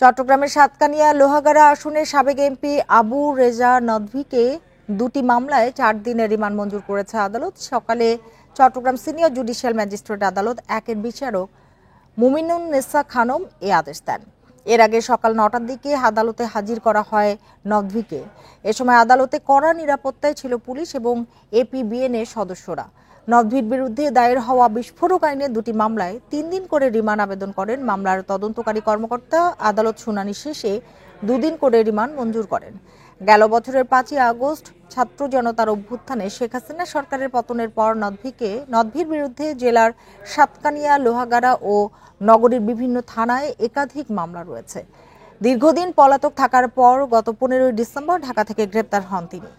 চট্টগ্রামের সাতকানিয়া লোহাগাড়া আসনের সাবেক এমপি আবু রেজা নদভীকে দুটি মামলায় 4 দিনের রিমান্ড মঞ্জুর করেছে আদালত। সকালে চট্টগ্রাম সিনিয়র জুডিশিয়াল ম্যাজিস্ট্রেট আদালত 1-এর বিচারক মুমিনুন্নেছা খানম এ আদেশ দেন। এর আগে সকাল 9টার দিকে আদালতে হাজির করা হয় নদভীকে। এ সময় আদালতে কড়া নিরাপত্তায় ছিল পুলিশ এবং এপিবিএনের সদস্যরা। নদভীর বিরুদ্ধে দায়ের হওয়া বিস্ফোরক আইনে দুটি মামলায় 3 দিন করে রিমান্ড আবেদন করেন। মামলার তদন্তকারী কর্মকর্তা আদালত শুনানি শেষে 2 দিন করে রিমান্ড মঞ্জুর করেন। গেল বছরের 5ই আগস্ট ছাত্র জনতার অভ্যুত্থানে শেখ হাসিনা সরকারের পতনের পর নদভীর বিরুদ্ধে জেলার সাতকানিয়া, লোহাগাড়া ও নগরীর বিভিন্ন থানায় একাধিক মামলা রয়েছে। দীর্ঘদিন পলাতক থাকার পর গত 15ই ডিসেম্বর ঢাকা থেকে গ্রেপ্তার হন তিনি।